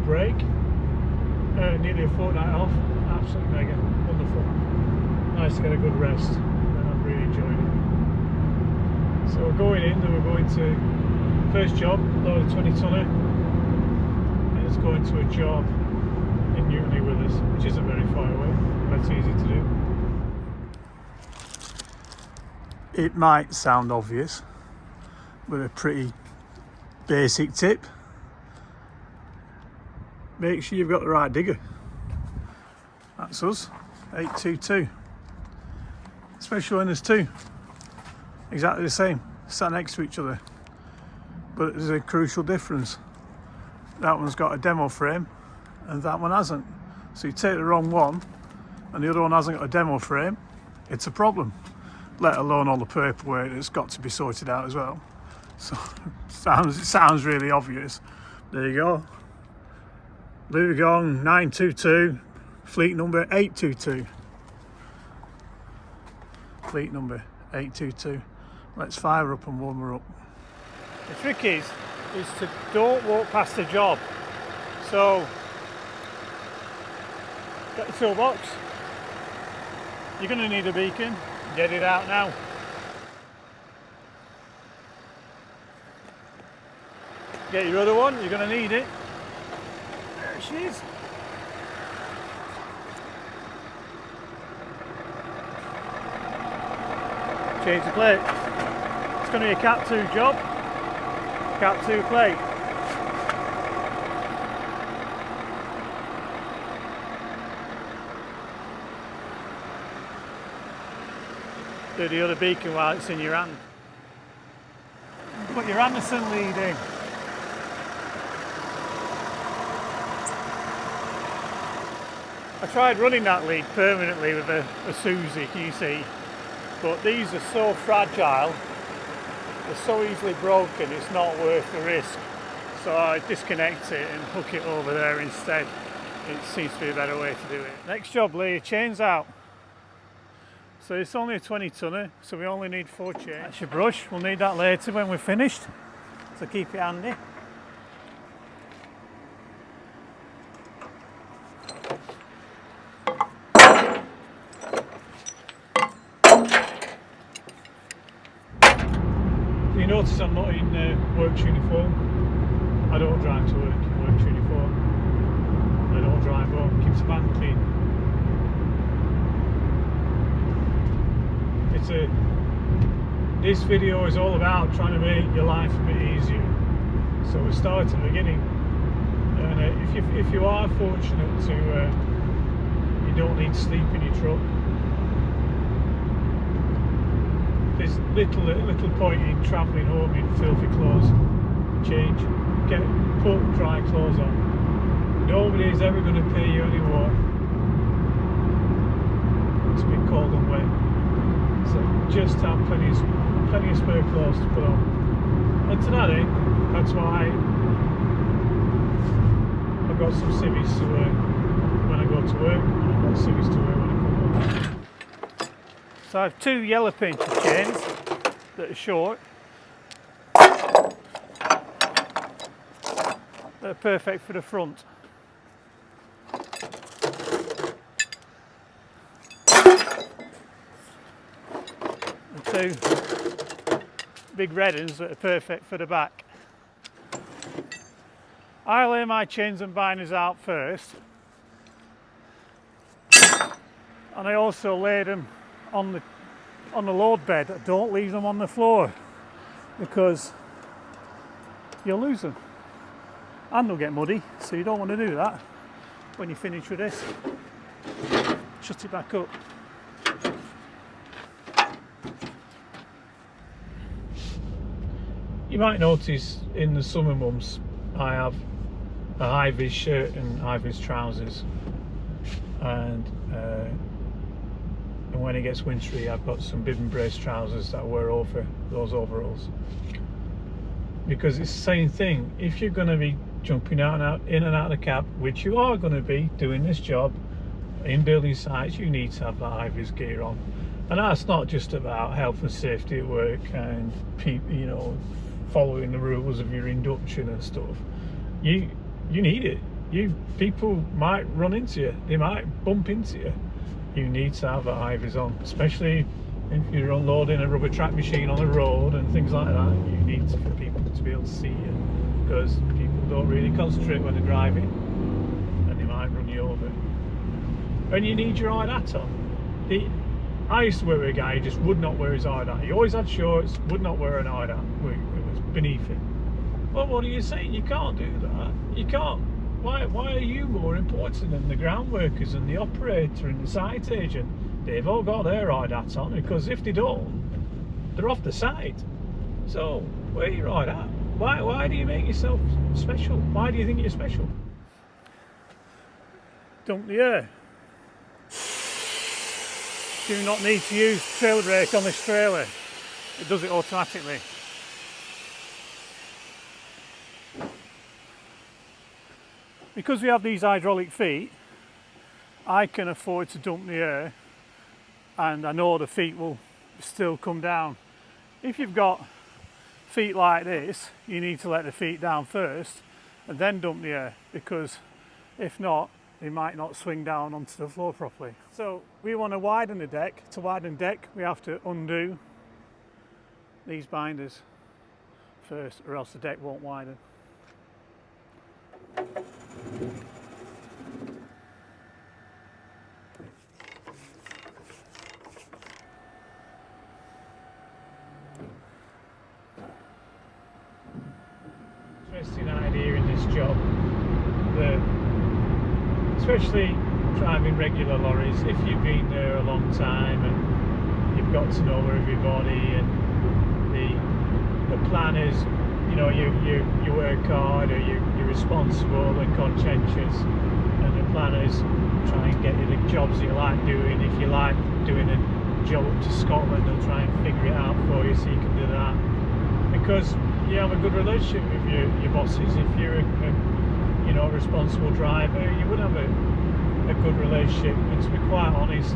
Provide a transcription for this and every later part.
break, nearly a fortnight off. Absolutely mega, wonderful. Nice to get a good rest, and I'm really enjoying it. So we're going in, and we're going to first job, load a 20 tonner, and it's going to a job in Newtonley with us, which isn't very far away. That's easy to do. It might sound obvious, but a pretty basic tip: make sure you've got the right digger. That's us, 822. Especially when there's two exactly the same, sat next to each other. But there's a crucial difference. That one's got a demo frame and that one hasn't. So you take the wrong one and the other one hasn't got a demo frame, it's a problem. Let alone all the paperwork that's got to be sorted out as well. So it sounds really obvious. There you go. Louis Vuitton 922, fleet number 822. Fleet number 822. Let's fire her up and warm her up. The trick is to don't walk past the job. So get the toolbox. You're going to need a beacon. Get it out now. Get your other one. You're going to need it. There she is. Change the plate. It's going to be a Cat 2 job. Cat 2 plate. Do the other beacon while it's in your hand. Put your Anderson lead in. I tried running that lead permanently with a Susie, can you see? But these are so fragile, they're so easily broken, it's not worth the risk. So I disconnect it and hook it over there instead. It seems to be a better way to do it. Next job, lay your chains out. So it's only a 20 tonner, so we only need 4 chains. That's your brush, we'll need that later when we're finished. So keep it handy. You notice I'm not in work uniform. I don't drive to work in work uniform. I don't drive home, keeps the van clean. This video is all about trying to make your life a bit easier. So we'll start at the beginning. And if you are fortunate to, you don't need to sleep in your truck. There's little point in travelling home in filthy clothes. Change, put dry clothes on. Nobody's ever going to pay you anymore. It's been cold and wet. So just have plenty of spare clothes to put on. And to that end, that's why I've got some civvies to wear when I go to work, and I've got civvies to wear when I come home. So I have 2 yellow painted chains that are short. They're perfect for the front. And 2 big red ones that are perfect for the back. I lay my chains and binders out first, and I also lay them on the load bed. Don't leave them on the floor because you'll lose them and they'll get muddy, so you don't want to do that. When you finish with this, shut it back up. You might notice in the summer months I have a high-vis shirt and high-vis trousers, and when it gets wintry I've got some bib and brace trousers that I wear over those overalls, because it's the same thing. If you're going to be jumping in and out of the cab, which you are going to be doing this job in building sites, you need to have that high-vis gear on. And that's not just about health and safety at work and you know, following the rules of your induction and stuff. You need it. people might run into you, they might bump into you. You need to have high vis on, especially if you're unloading a rubber track machine on the road and things like that. You need for people to be able to see you, because people don't really concentrate when they're driving and they might run you over. And you need your hard hat on. I used to work with a guy who just would not wear his hard hat. He always had shorts, would not wear an hard hat. It was beneath him. Well, what are you saying? You can't do that. You can't. Why are you more important than the ground workers and the operator and the site agent? They've all got their hard hats on, because if they don't, they're off the site. So wear your hard hat. Why do you make yourself special? Why do you think you're special? Dump the air. Do not need to use trailer brake on this trailer. It does it automatically. Because we have these hydraulic feet, I can afford to dump the air, and I know the feet will still come down. If you've got feet like this, you need to let the feet down first and then dump the air, because if not, they might not swing down onto the floor properly. So we want to widen the deck. To widen the deck, we have to undo these binders first, or else the deck won't widen. Interesting idea in this job, especially driving regular lorries. If you've been there a long time and you've got to know everybody, and the plan is, you know, you work hard, or you're responsible and conscientious, and the plan is try and get you the jobs that you like doing. If you like doing a job up to Scotland, they'll try and figure it out for you so you can do that, because you have a good relationship with your bosses. If you're a responsible driver, you would have a good relationship. And to be quite honest,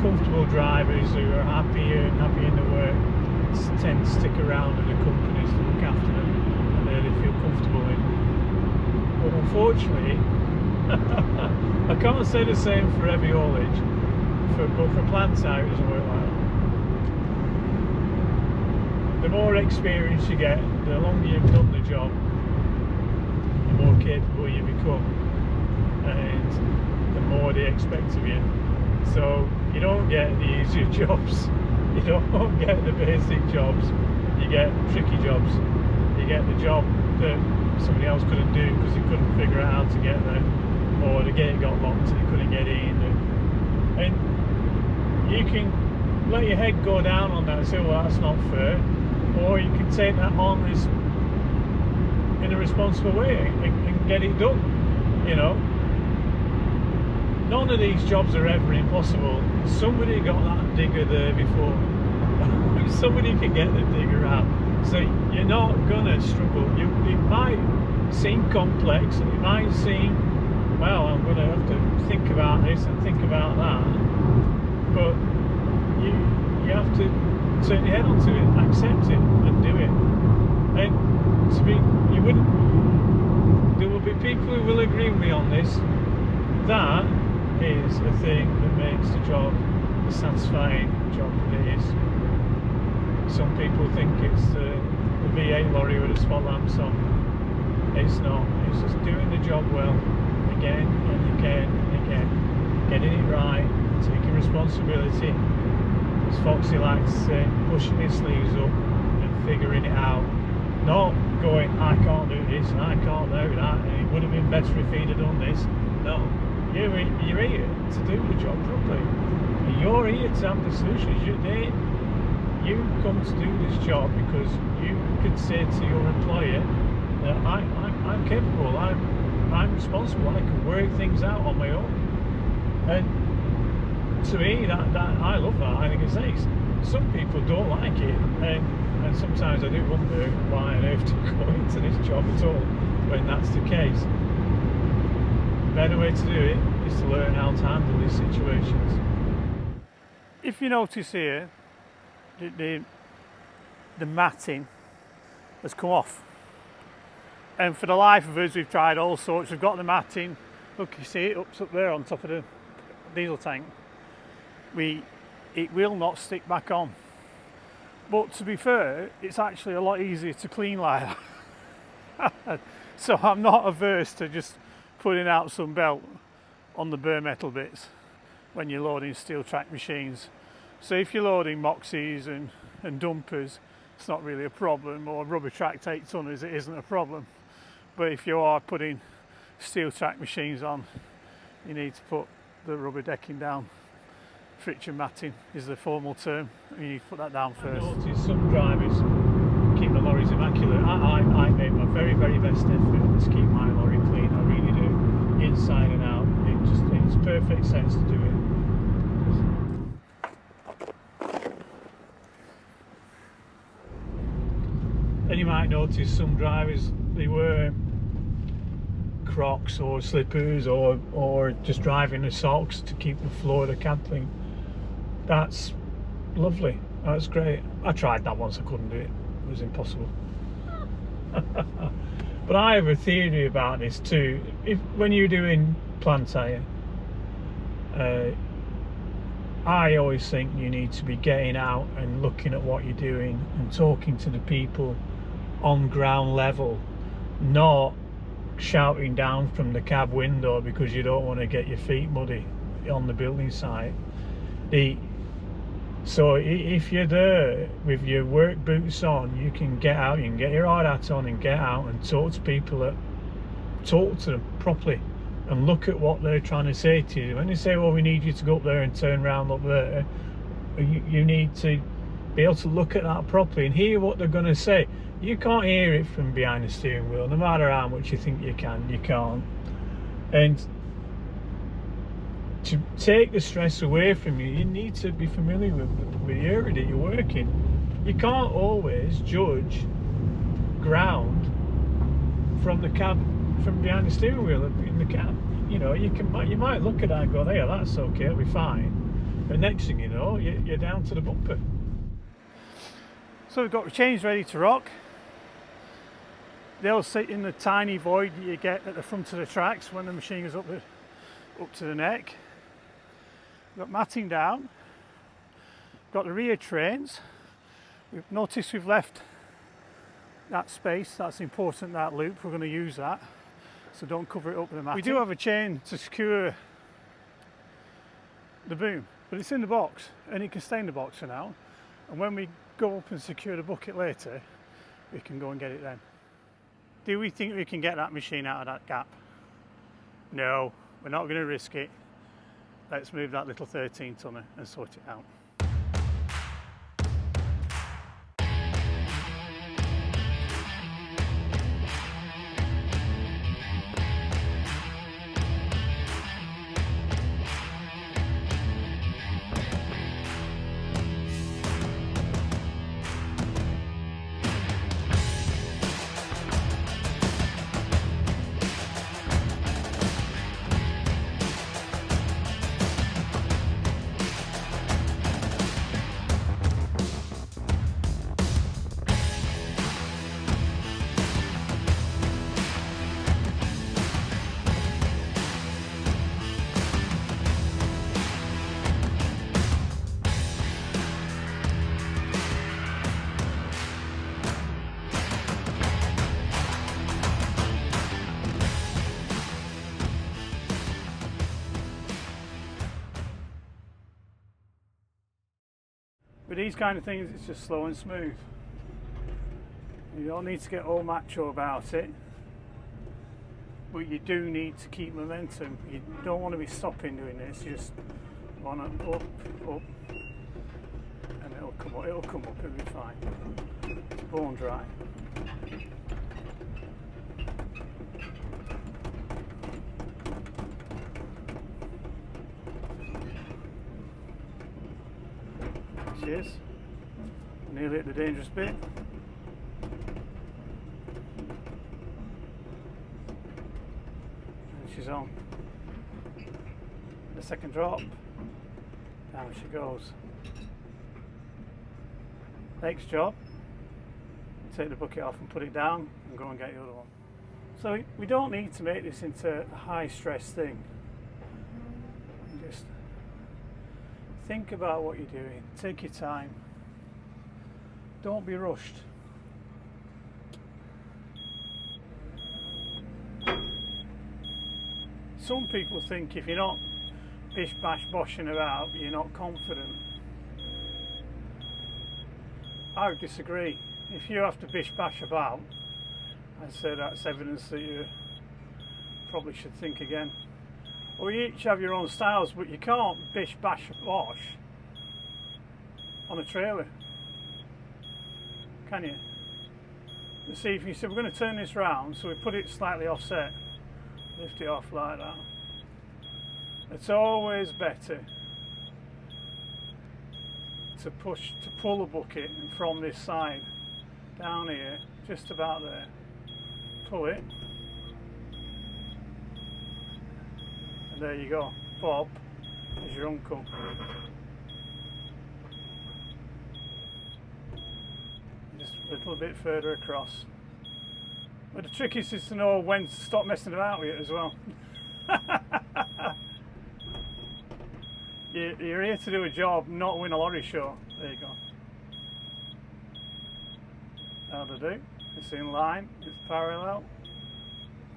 comfortable drivers who are happy in the work tend to stick around in the companies that look after them and they feel comfortable in. But unfortunately, I can't say the same for every haulage, but for plant out it doesn't work like that. The more experience you get, the longer you've done the job, the more capable you become, and the more they expect of you. So you don't get the easier jobs, you don't get the basic jobs, you get tricky jobs. You get the job that somebody else couldn't do because he couldn't figure out how to get there, or the gate got locked and he couldn't get in. And you can let your head go down on that and say, well, that's not fair, or you can take that on in a responsible way and get it done. You know, none of these jobs are ever impossible. Somebody got that digger there before. Somebody can get the digger out. So you're not gonna struggle. It might seem complex, and it might seem, well, I'm gonna have to think about this and think about that. But you have to turn your head onto it, accept it, and do it. And there will be people who will agree with me on this. That is a thing that makes the job a satisfying job that it is. Some people think it's the V8 lorry with the spot lamps on. It's not. It's just doing the job well, again and again and again, getting it right, taking responsibility. As Foxy likes to say, pushing his sleeves up and figuring it out. Not going, I can't do this and I can't do that, and it would have been better if he'd have done this. No, you're here to do the job properly. And you're here to have the solutions. You come to do this job because you could say to your employer that I'm capable, I'm responsible, I can work things out on my own. And to me, that I love that. I think it's nice. Some people don't like it, and sometimes I do wonder why on earth to go into this job at all when that's the case. The better way to do it is to learn how to handle these situations. If you notice here, the matting has come off. And for the life of us, we've tried all sorts. We've got the matting. Look, you see it up there on top of the diesel tank. It will not stick back on. But to be fair, it's actually a lot easier to clean like that. So I'm not averse to just putting out some belt on the bare metal bits when you're loading steel track machines. So if you're loading Moxies and dumpers, it's not really a problem, or rubber tracked 8 tonners, it isn't a problem. But if you are putting steel track machines on, you need to put the rubber decking down. Friction matting is the formal term, and you need to put that down first. I noticed some drivers keep the lorries immaculate. I make my very, very best effort to keep my lorry clean. I really do, inside and out. It makes perfect sense to do it. And you might notice some drivers, they wear Crocs or slippers or just driving the socks to keep the floor of the cab clean. That's lovely, that's great. I tried that once, I couldn't do it, it was impossible. But I have a theory about this too. When you're doing plant hire, I always think you need to be getting out and looking at what you're doing and talking to the people on ground level, not shouting down from the cab window because you don't want to get your feet muddy on the building site. So if you're there with your work boots on, you can get out, you can get your hard hat on and get out and talk to people, talk to them properly and look at what they're trying to say to you. When they say, well, we need you to go up there and turn around up there, you need to be able to look at that properly and hear what they're going to say. You can't hear it from behind the steering wheel, no matter how much you think you can, you can't. And to take the stress away from you, you need to be familiar with the area that you're working. You can't always judge ground from the cab, from behind the steering wheel in the cab. You know, you might look at that and go, "There, that's okay, it'll be fine." The next thing you know, you're down to the bumper. So we've got the chains ready to rock. They'll sit in the tiny void that you get at the front of the tracks when the machine goes up to the neck. We've got matting down. We've got the rear trains. We've noticed we've left that space. That's important, that loop. We're going to use that. So don't cover it up with the matting. We do have a chain to secure the boom, but it's in the box and it can stay in the box for now. And when we go up and secure the bucket later, we can go and get it then. Do we think we can get that machine out of that gap? No, we're not going to risk it. Let's move that little 13 tonner and sort it out. With these kind of things, it's just slow and smooth. You don't need to get all macho about it, but you do need to keep momentum. You don't want to be stopping doing this. You just want to up, and it'll come up, it'll be fine. It's bone dry. Cheers. Nearly at the dangerous bit. And she's on. The second drop. Down she goes. Next job. Take the bucket off and put it down and go and get the other one. So we don't need to make this into a high stress thing. Just think about what you're doing, take your time, don't be rushed. Some people think if you're not bish bash boshing about, you're not confident. I would disagree. If you have to bish bash about, I'd say that's evidence that you probably should think again. Well, you each have your own styles, but you can't bish bash bosh on a trailer, can you? You see, if you said we're going to turn this round, so we put it slightly offset, lift it off like that. It's always better to pull a bucket from this side down here, just about there. Pull it, and there you go. Bob is your uncle. Just a little bit further across. But the trick is to know when to stop messing about with it as well. You're here to do a job, not win a lorry show. There you go. That'll do. It's in line, it's parallel.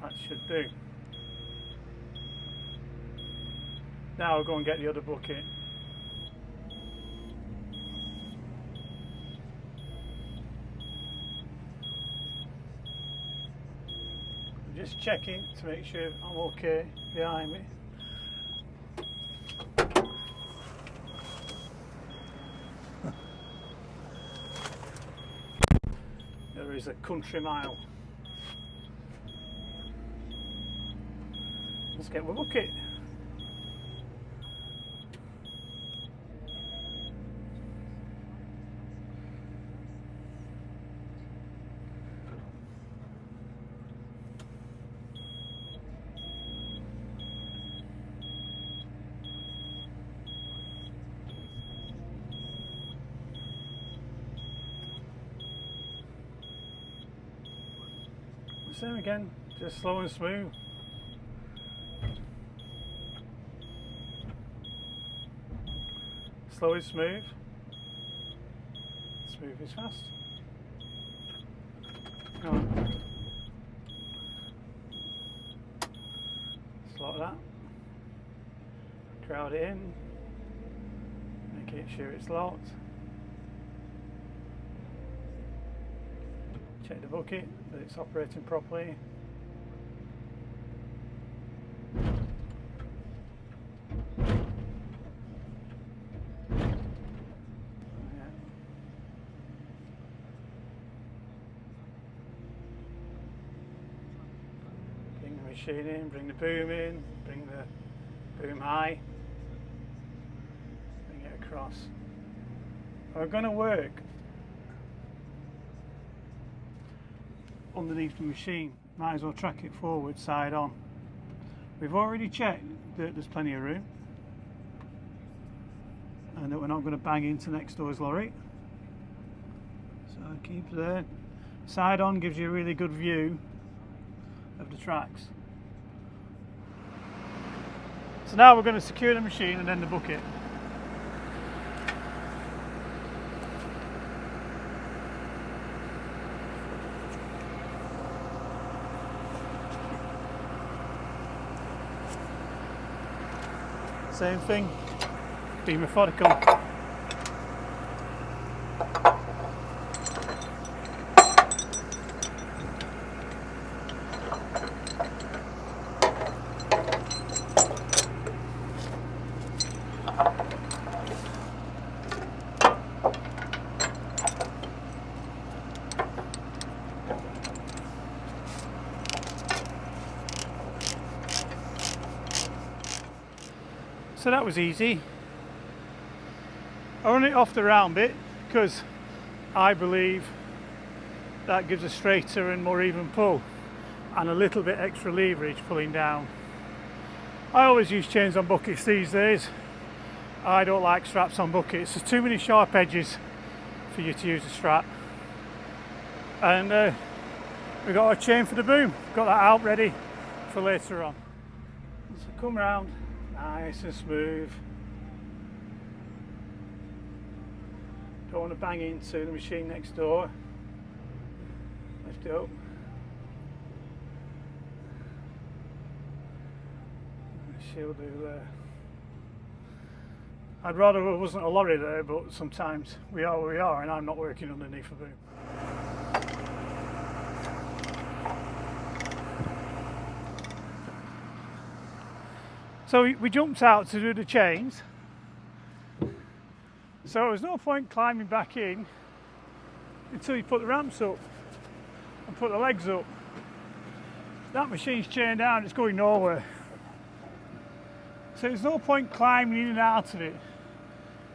That should do. Now we'll go and get the other bucket. I'm just checking to make sure I'm okay behind me. There is a country mile. Let's get my bucket. Same again, just slow and smooth. Slow is smooth. Smooth is fast. Come on. Just like that. Crowd it in. Making sure it's locked. Check the bucket that it's operating properly. Bring the machine in, bring the boom in, bring the boom high, bring it across. We're going to work underneath the machine, might as well track it forward side on. We've already checked that there's plenty of room and that we're not going to bang into next door's lorry, so keep there. Side on gives you a really good view of the tracks. So now we're going to secure the machine and then the bucket. Same thing, be methodical. So that was easy. I run it off the round bit because I believe that gives a straighter and more even pull and a little bit extra leverage pulling down. I always use chains on buckets these days. I don't like straps on buckets. There's too many sharp edges for you to use a strap. And We've got our chain for the boom, got that out ready for later on. So come round, nice and smooth. Don't want to bang into the machine next door. Lift it up. She'll do there. I'd rather there wasn't a lorry there, but sometimes we are where we are, and I'm not working underneath a boom. So we jumped out to do the chains. So there's no point climbing back in until you put the ramps up and put the legs up. That machine's chained down, it's going nowhere. So there's no point climbing in and out of it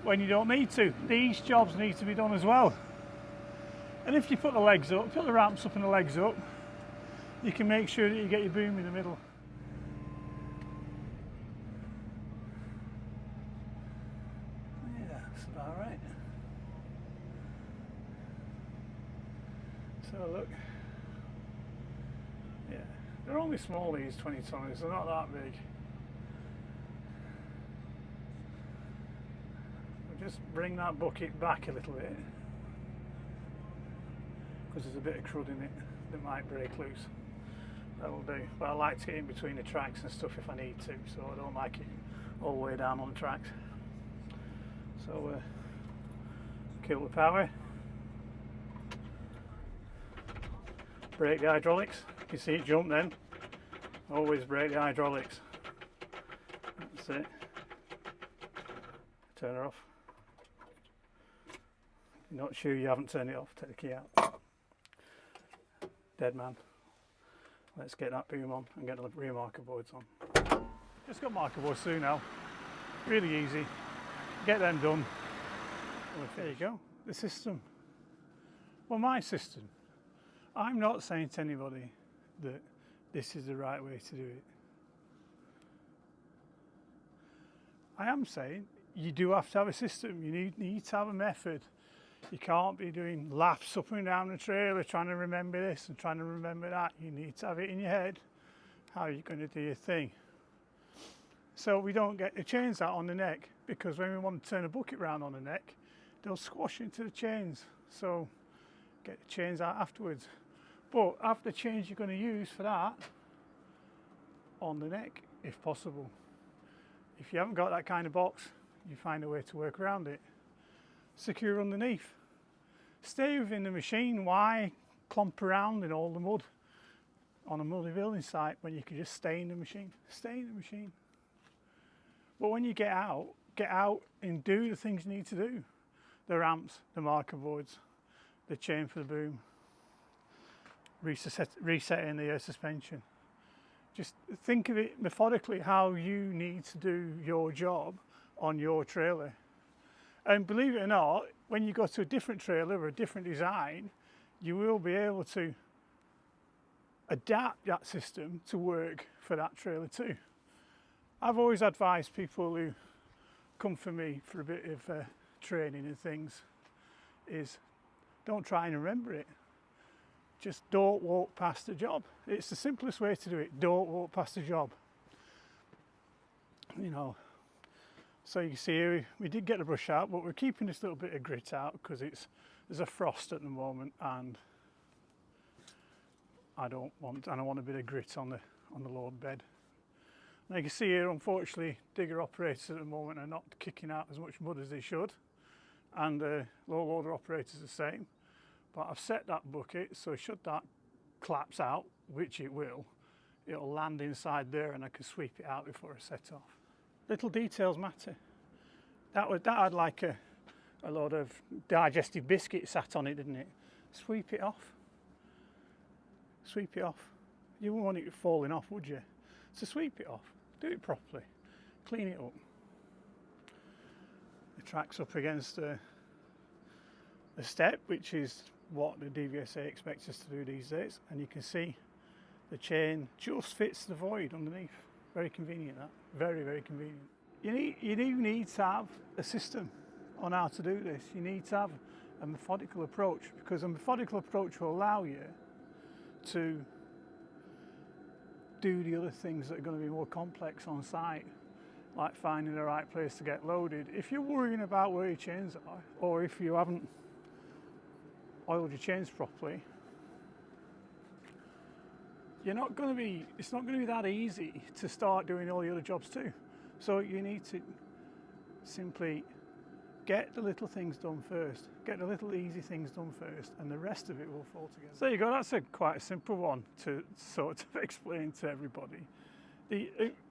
when you don't need to. These jobs need to be done as well. And if you put the legs up, put the ramps up and the legs up, you can make sure that you get your boom in the middle. Yeah, that's about right. So look, yeah, they're only small, these 20 tonnes, they're not that big. Just bring that bucket back a little bit because there's a bit of crud in it that might break loose. That'll do. But I like to get in between the tracks and stuff if I need to, so I don't like it all the way down on the tracks. So kill the power, brake the hydraulics. You see it jump then. Always brake the hydraulics. That's it. Turn her off. You're not sure you haven't turned it off, take the key out. Dead man. Let's get that boom on and get the rear marker boards on. Just got marker boards through now. Really easy. Get them done. Well, there you go. The system. Well, my system. I'm not saying to anybody that this is the right way to do it. I am saying you do have to have a system. You need to have a method. You can't be doing laps up and down the trailer trying to remember this and trying to remember that. You need to have it in your head how you're going to do your thing. So we don't get the chains out on the neck, because when we want to turn a bucket round on the neck, they'll squash into the chains. So get the chains out afterwards. But have the chains you're going to use for that on the neck if possible. If you haven't got that kind of box, you find a way to work around it. Secure underneath. Stay within the machine. Why clomp around in all the mud on a muddy building site when you can just stay in the machine? Stay in the machine. But when you get out and do the things you need to do. The ramps, the marker boards, the chain for the boom, resetting the air suspension. Just think of it methodically how you need to do your job on your trailer. And believe it or not, when you go to a different trailer or a different design, you will be able to adapt that system to work for that trailer too. I've always advised people who come for me for a bit of training and things is don't try and remember it. Just don't walk past the job. It's the simplest way to do it. Don't walk past the job. You know. So you can see here, we did get the brush out, but we're keeping this little bit of grit out because there's a frost at the moment, and I want a bit of grit on the load bed. Now you can see here, unfortunately, digger operators at the moment are not kicking out as much mud as they should, and low-loader operators the same. But I've set that bucket, so should that collapse out, which it will, it'll land inside there and I can sweep it out before I set off. Little details matter. That had like a load of digestive biscuits sat on it, didn't it? Sweep it off. Sweep it off. You wouldn't want it falling off, would you? So sweep it off. Do it properly. Clean it up. The track's up against the step, which is what the DVSA expects us to do these days. And you can see the chain just fits the void underneath. Very convenient, that. Very, very convenient. You do need to have a system on how to do this. You need to have a methodical approach, because a methodical approach will allow you to do the other things that are going to be more complex on site, like finding the right place to get loaded. If you're worrying about where your chains are, or if you haven't oiled your chains properly, it's not going to be that easy to start doing all the other jobs too. So you need to simply get the little things done first, get the little easy things done first, and the rest of it will fall together. So there you go, that's quite a simple one to sort of explain to everybody.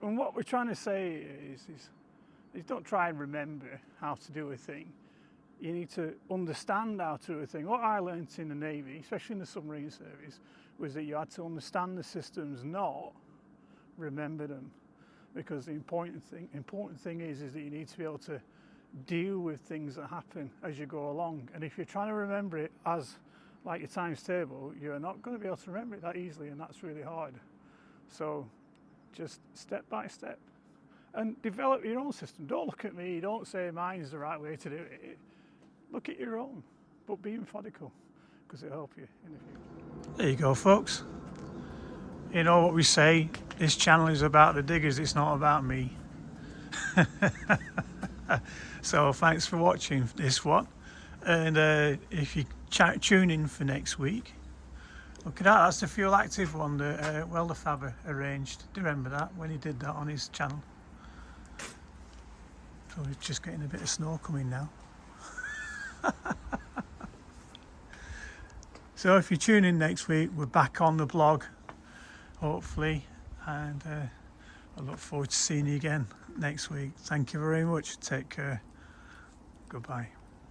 And what we're trying to say is don't try and remember how to do a thing. You need to understand how to do a thing. What I learned in the Navy, especially in the submarine service, was that you had to understand the systems, not remember them. Because the important thing is that you need to be able to deal with things that happen as you go along. And if you're trying to remember it as like your times table, you're not going to be able to remember it that easily, and that's really hard. So just step by step and develop your own system. Don't look at me, don't say mine is the right way to do it. Look at your own, but be methodical, because it'll help you in the future. There you go, folks. You know what we say, this channel is about the diggers, it's not about me. So thanks for watching this one, and if you tune in for next week, look at that, that's the fuel active one that Welder Fabber arranged. Do you remember that when he did that on his channel? So we're just getting a bit of snow coming now. So if you tune in next week, we're back on the blog, hopefully, and I look forward to seeing you again next week. Thank you very much. Take care. Goodbye.